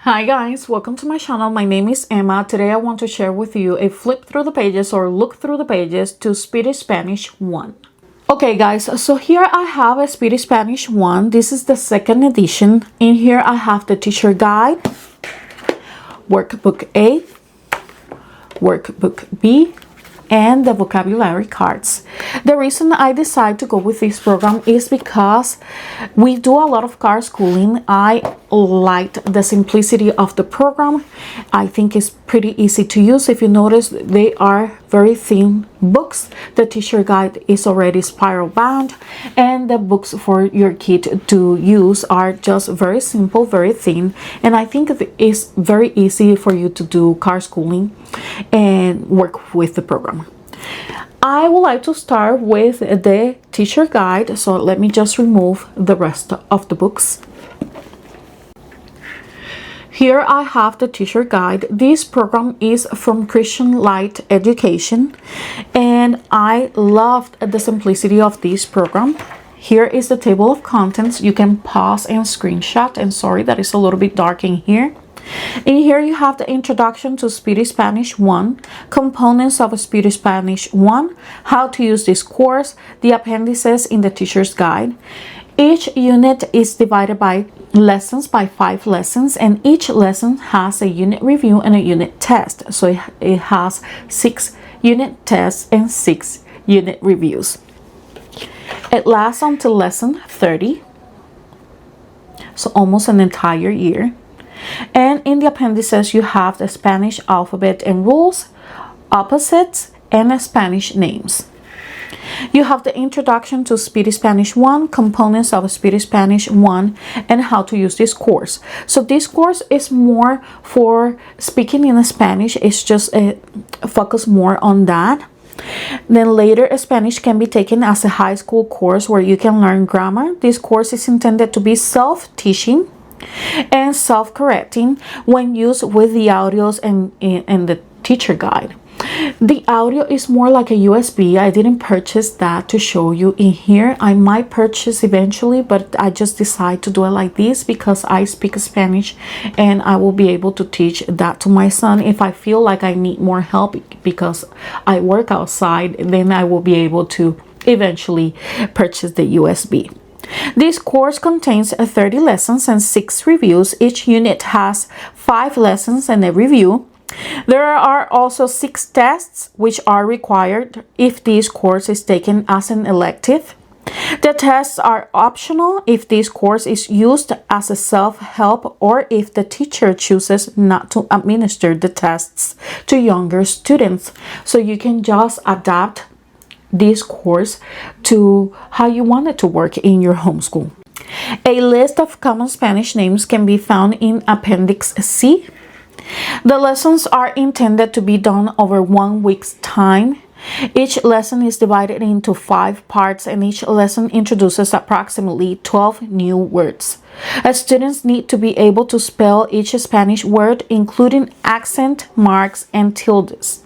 Hi guys, welcome to my channel. My name is Emma. Today I want to share with you a flip through the pages or look through the pages to Speedy Spanish 1. Okay guys, so here I have a Speedy Spanish 1. This is the second edition. In here I have the teacher guide, Workbook A, Workbook B, and the vocabulary cards. The reason I decided to go with this program is because we do a lot of car schooling. I liked the simplicity of the program. I think it's pretty easy to use. If you notice, they are very thin books. The teacher guide is already spiral bound, and the books for your kid to use are just very simple, very thin, and I think it's very easy for you to do car schooling and work with the program. I would like to start with the teacher guide, so let me just remove the rest of the books. Here I have the teacher guide. This program is from Christian Light Education, and I loved the simplicity of this program. Here is the table of contents. You can pause and screenshot, and sorry that it's a little bit dark in here. In here you have the introduction to Speedy Spanish 1, components of Speedy Spanish 1, how to use this course, the appendices in the teacher's guide. Each unit is divided by lessons, by 5 lessons, and each lesson has a unit review and a unit test. So it has 6 unit tests and 6 unit reviews. It lasts until lesson 30, so almost an entire year. And in the appendices you have the Spanish alphabet and rules, opposites, and Spanish names. You have the introduction to Speedy Spanish 1, components of Speedy Spanish 1, and how to use this course. So this course is more for speaking in Spanish. It's just a focus more on that. Then later, Spanish can be taken as a high school course where you can learn grammar. This course is intended to be self-teaching and self-correcting when used with the audios and the teacher guide. The audio is more like a USB. I didn't purchase that to show you in here. I might purchase eventually, but I just decided to do it like this because I speak Spanish and I will be able to teach that to my son. If I feel like I need more help because I work outside, then I will be able to eventually purchase the USB. This course contains 30 lessons and 6 reviews. Each unit has 5 lessons and a review. There are also 6 tests which are required if this course is taken as an elective. The tests are optional if this course is used as a self-help or if the teacher chooses not to administer the tests to younger students. So you can just adapt this course to how you want it to work in your homeschool. A list of common Spanish names can be found in Appendix C. The lessons are intended to be done over 1 week's time. Each lesson is divided into 5 parts, and each lesson introduces approximately 12 new words. Students need to be able to spell each Spanish word, including accent marks and tildes,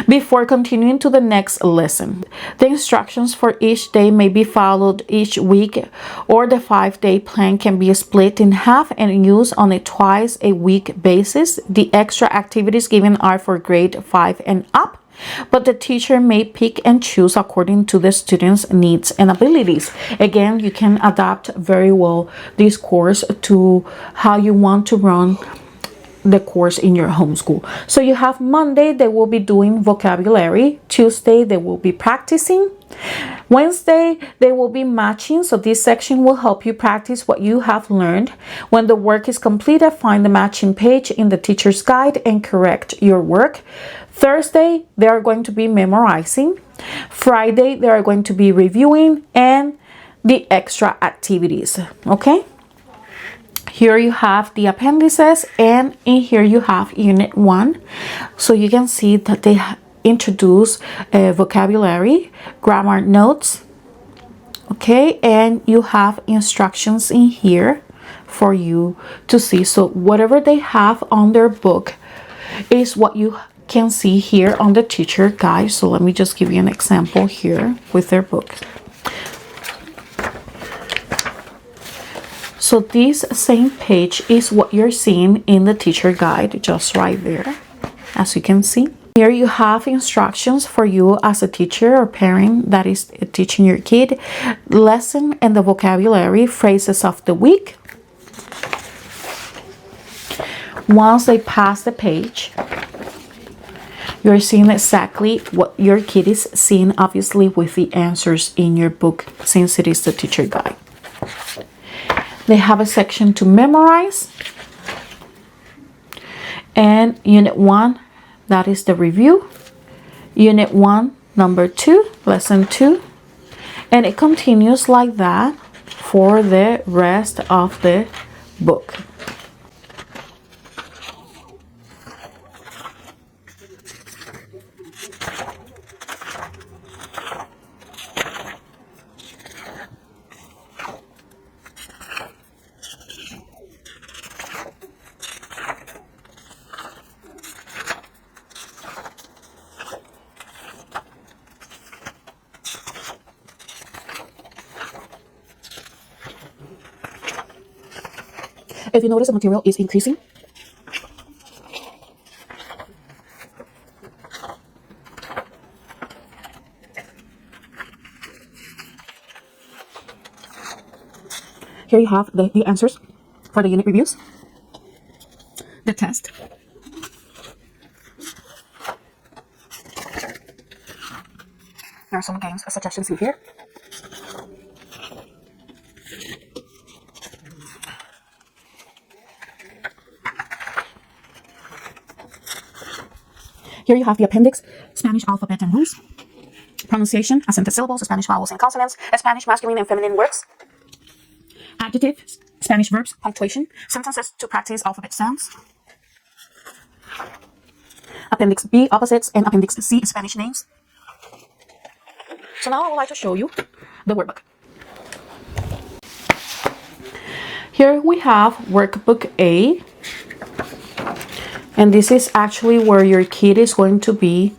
before continuing to the next lesson. The instructions for each day may be followed each week, or the 5-day plan can be split in half and used on a twice-a-week basis. The extra activities given are for grade 5 and up, but the teacher may pick and choose according to the student's needs and abilities. Again, you can adapt very well this course to how you want to run the course in your homeschool. So you have Monday, they will be doing vocabulary. Tuesday, they will be practicing. Wednesday, they will be matching. So this section will help you practice what you have learned. When the work is completed, find the matching page in the teacher's guide and correct your work. Thursday, they are going to be memorizing. Friday, they are going to be reviewing and the extra activities. Okay? Here you have the appendices, and in here you have Unit 1. So you can see that they introduce vocabulary, grammar notes, okay, and you have instructions in here for you to see. So whatever they have on their book is what you can see here on the teacher guide. So let me just give you an example here with their book. So this same page is what you're seeing in the teacher guide, just right there, as you can see. Here you have instructions for you as a teacher or parent that is teaching your kid, lesson and the vocabulary, phrases of the week. Once they pass the page, you're seeing exactly what your kid is seeing, obviously with the answers in your book, since it is the teacher guide. They have a section to memorize. And Unit 1, that is the review. Unit 1, number 2, lesson 2. And it continues like that for the rest of the book. If you notice, the material is increasing. Here you have the answers for the unit reviews, the test, there are some games suggestions in here. Here you have the appendix, Spanish alphabet and rules, pronunciation, accented syllables, Spanish vowels and consonants, Spanish masculine and feminine words, adjectives, Spanish verbs, punctuation, sentences to practice alphabet sounds, Appendix B, opposites, and Appendix C, Spanish names. So now I would like to show you the workbook. Here we have Workbook A. And this is actually where your kid is going to be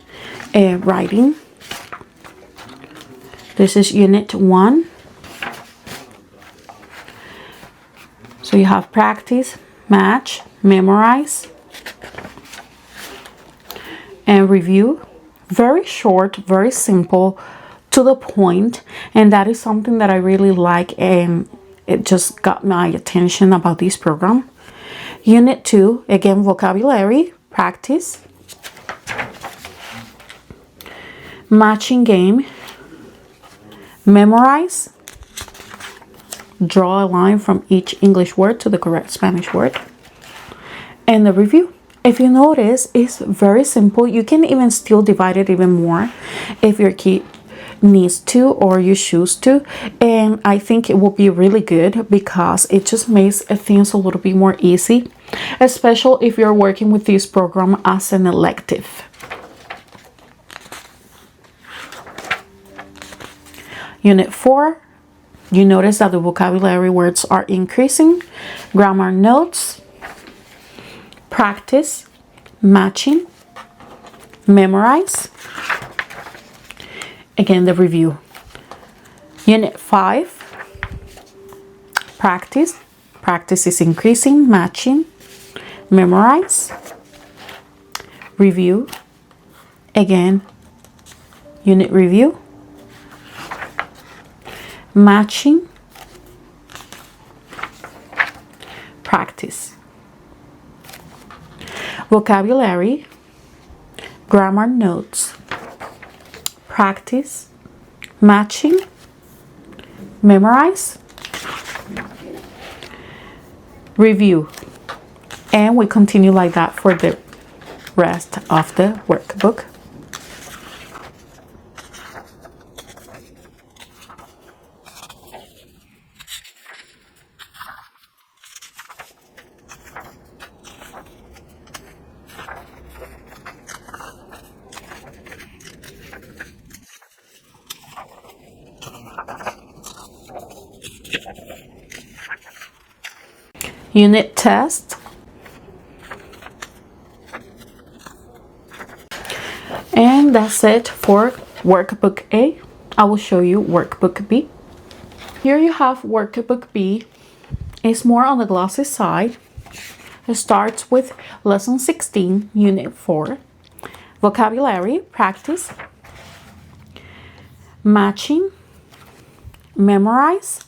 writing. This is Unit 1. So you have practice, match, memorize, and review. Very short, very simple, to the point. And that is something that I really like, and it just got my attention about this program. Unit 2, again, vocabulary, practice, matching game, memorize, draw a line from each English word to the correct Spanish word, and the review. If you notice, it's very simple. You can even still divide it even more if your kid needs to or you choose to, and I think it will be really good because it just makes things a little bit more easy, especially if you're working with this program as an elective. Unit 4, you notice that the vocabulary words are increasing, grammar notes, practice, matching, memorize. Again, the review. Unit 5, practice. Practice is increasing, matching, memorize, review. Again, unit review, matching, practice. Vocabulary, grammar notes, practice, matching, memorize, review. And we continue like that for the rest of the workbook. Unit test. And that's it for Workbook A. I will show you Workbook B. Here you have Workbook B. is more on the glossy side. It starts with Lesson 16, Unit 4, Vocabulary, Practice, Matching, Memorize,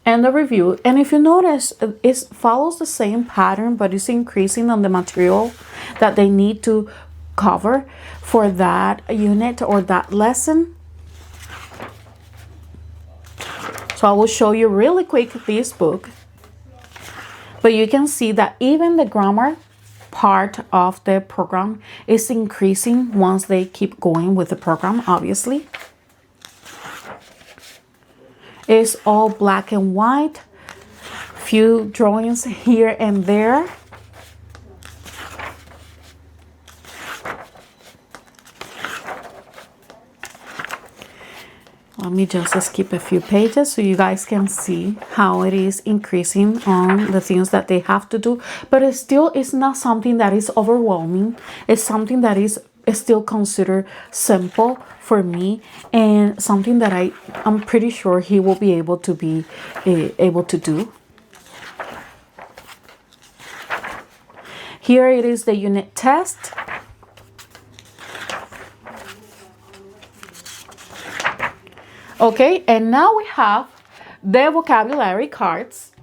and the review. And if you notice, it follows the same pattern, but it's increasing on the material that they need to cover for that unit or that lesson. So I will show you really quick this book. But you can see that even the grammar part of the program is increasing once they keep going with the program, obviously. It's all black and white, few drawings here and there. Let me just skip a few pages so you guys can see how it is increasing on the things that they have to do. But it still is not something that is overwhelming. It's something that is still considered simple for me, and something that I'm pretty sure he will be able to do. Here it is, the unit test. Okay, and now we have the vocabulary cards.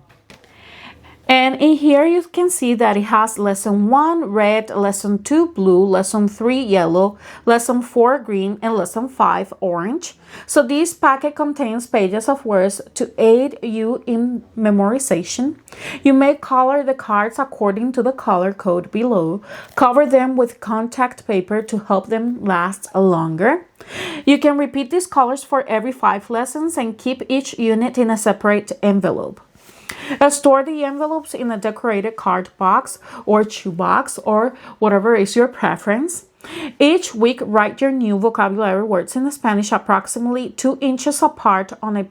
And in here you can see that it has Lesson 1 red, Lesson 2 blue, Lesson 3 yellow, Lesson 4 green, and Lesson 5 orange. So this packet contains pages of words to aid you in memorization. You may color the cards according to the color code below. Cover them with contact paper to help them last longer. You can repeat these colors for every 5 lessons and keep each unit in a separate envelope. Store the envelopes in a decorated card box or shoebox or whatever is your preference. Each week, write your new vocabulary words in Spanish approximately 2 inches apart on a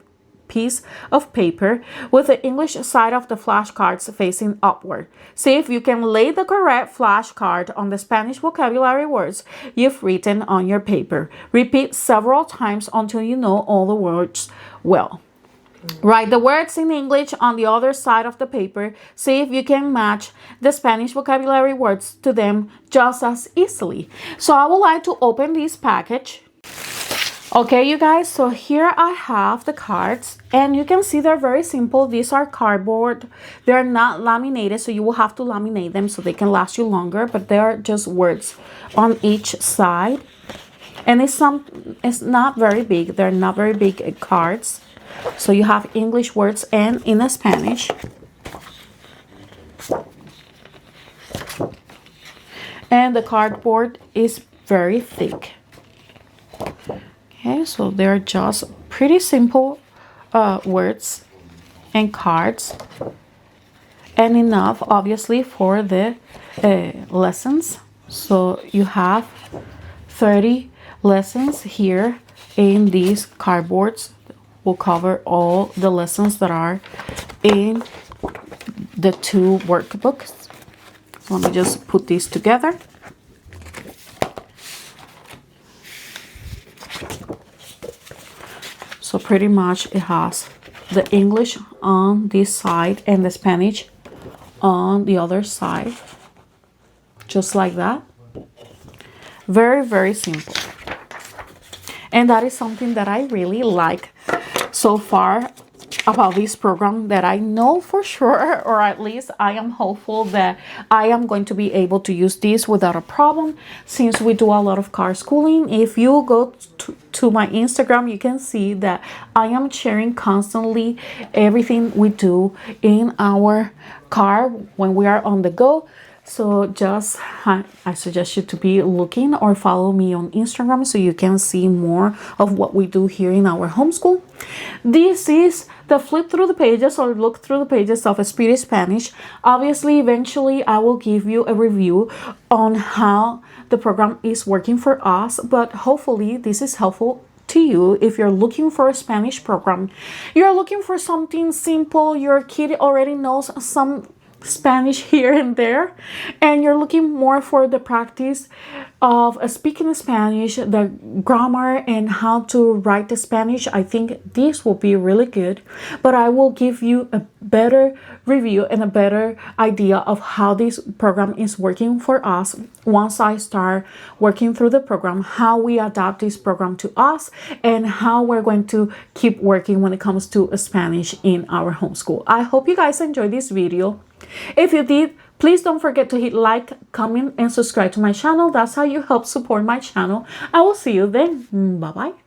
piece of paper with the English side of the flashcards facing upward. See if you can lay the correct flashcard on the Spanish vocabulary words you've written on your paper. Repeat several times until you know all the words well. Write the words in English on the other side of the paper. See if you can match the Spanish vocabulary words to them just as easily. So I would like to open this package. Okay, you guys, so here I have the cards, and you can see they're very simple. These are cardboard. They're not laminated, so you will have to laminate them so they can last you longer, but they're just words on each side. And it's not very big. They're not very big cards. So you have English words and in Spanish. And the cardboard is very thick. Okay, so they're just pretty simple words and cards. And enough, obviously, for the lessons. So you have 30 lessons here in these cardboards. Will cover all the lessons that are in the 2 workbooks. Let me just put these together. So pretty much it has the English on this side and the Spanish on the other side. Just like that. Very, very simple. And that is something that I really like so far about this program, that I know for sure, or at least I am hopeful that I am going to be able to use this without a problem, since we do a lot of car schooling. If you go to my Instagram, you can see that I am sharing constantly everything we do in our car when we are on the go. So just I suggest you to be looking or follow me on Instagram so you can see more of what we do here in our homeschool. This is the flip through the pages or look through the pages of Speedy Spanish. Obviously, eventually I will give you a review on how the program is working for us, but hopefully this is helpful to you if you're looking for a Spanish program. You're looking for something simple. Your kid already knows some Spanish here and there, and you're looking more for the practice of speaking Spanish, the grammar, and how to write the Spanish, I think this will be really good. But I will give you a better review and a better idea of how this program is working for us once I start working through the program, how we adapt this program to us, and how we're going to keep working when it comes to Spanish in our homeschool. I hope you guys enjoyed this video. If you did, please don't forget to hit like, comment, and subscribe to my channel. That's how you help support my channel. I will see you then. Bye bye.